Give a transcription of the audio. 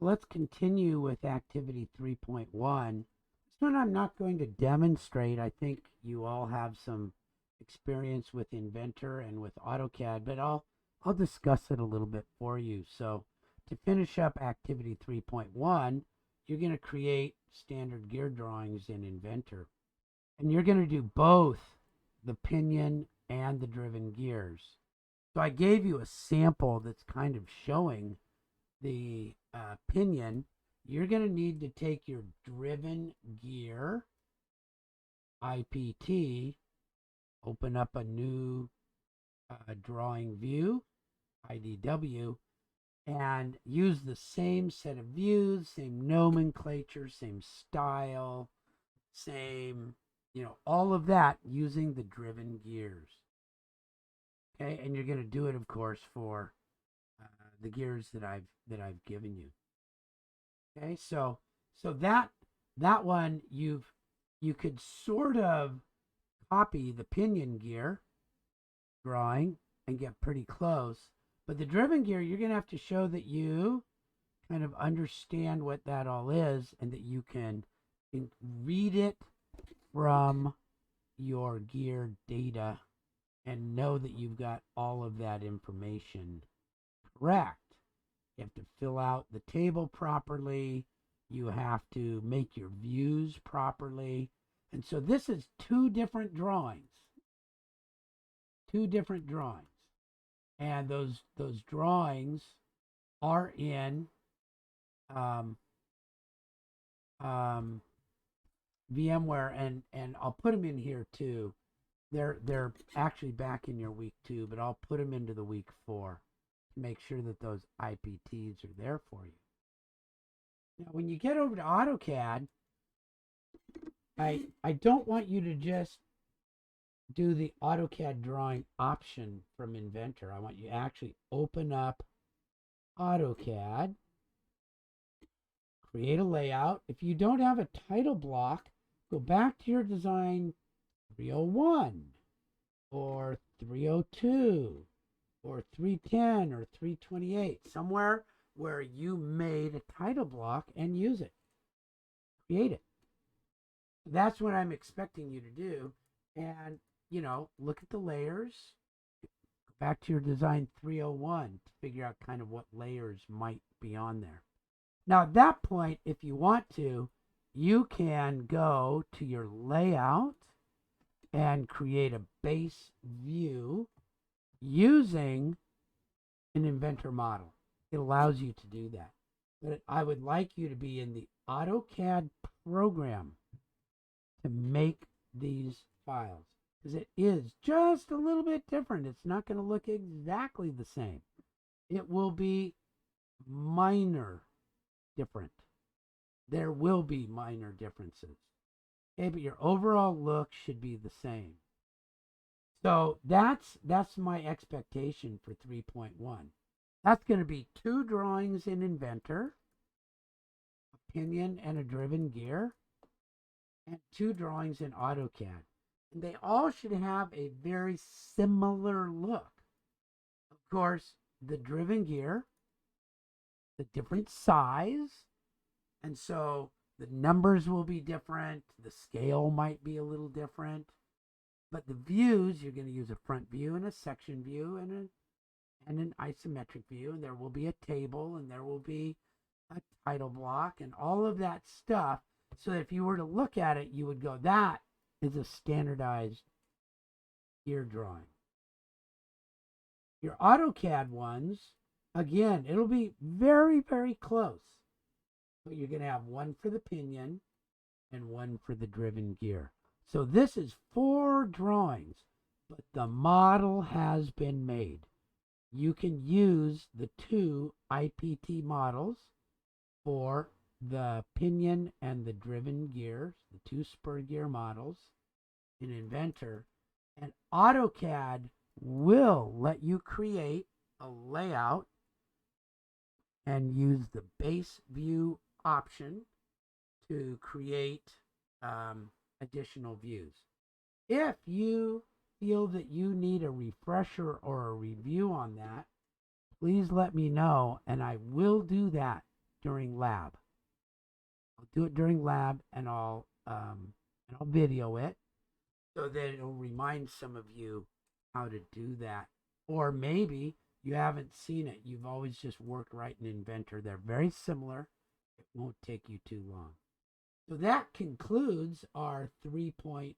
Let's continue with activity 3.1. This one I'm not going to demonstrate. I think you all have some experience with Inventor and with AutoCAD, but I'll discuss it a little bit for you. So to finish up activity 3.1, you're going to create standard gear drawings in Inventor. And you're going to do both the pinion and the driven gears. So I gave you a sample that's kind of showing the pinion. You're going to need to take your driven gear IPT, open up a new drawing view, IDW, and use the same set of views, same nomenclature, same style, same, all of that using the driven gears. Okay, and you're going to do it, of course, for the gears that I've given you. Okay, so that one you could sort of copy the pinion gear drawing and get pretty close, but the driven gear, you're going to have to show that you kind of understand what that all is and that you can read it from your gear data and know that you've got all of that information correct. You have to fill out the table properly. You have to make your views properly. And so this is two different drawings. And those drawings are in VMware, and I'll put them in here too. They're actually back in your week 2, but I'll put them into the week 4 to make sure that those IPTs are there for you. Now, when you get over to AutoCAD, I don't want you to just do the AutoCAD drawing option from Inventor. I want you to actually open up AutoCAD, create a layout. If you don't have a title block, go back to your design 301 or 302 or 310 or 328, somewhere where you made a title block and use it. Create it. That's what I'm expecting you to do. And, look at the layers. Go back to your design 301 to figure out kind of what layers might be on there. Now, at that point, if you want to, you can go to your layout and create a base view using an Inventor model. It allows you to do that. But I would like you to be in the AutoCAD program to make these files, because it is just a little bit different. It's not going to look exactly the same. It will be minor different. There will be minor differences. Okay, but your overall look should be the same. So that's my expectation for 3.1. That's going to be 2 drawings in Inventor, a pinion and a driven gear, and 2 drawings in AutoCAD. And they all should have a very similar look. Of course, the driven gear, the different size, and so the numbers will be different. The scale might be a little different. But the views, you're going to use a front view and a section view and an isometric view. And there will be a table and there will be a title block and all of that stuff. So that if you were to look at it, you would go, that is a standardized gear drawing. Your AutoCAD ones, again, it'll be very, very close. But you're going to have one for the pinion and one for the driven gear. So this is 4 drawings, but the model has been made. You can use the 2 IPT models for the pinion and the driven gears, the 2 spur gear models in Inventor, and AutoCAD will let you create a layout and use the base view option to create additional views. If you feel that you need a refresher or a review on that, please let me know and I will do that during lab. I'll do it during lab, and I'll video it so that it'll remind some of you how to do that. Or maybe you haven't seen it. You've always just worked right in Inventor. They're very similar. It won't take you too long. So that concludes our 3.1.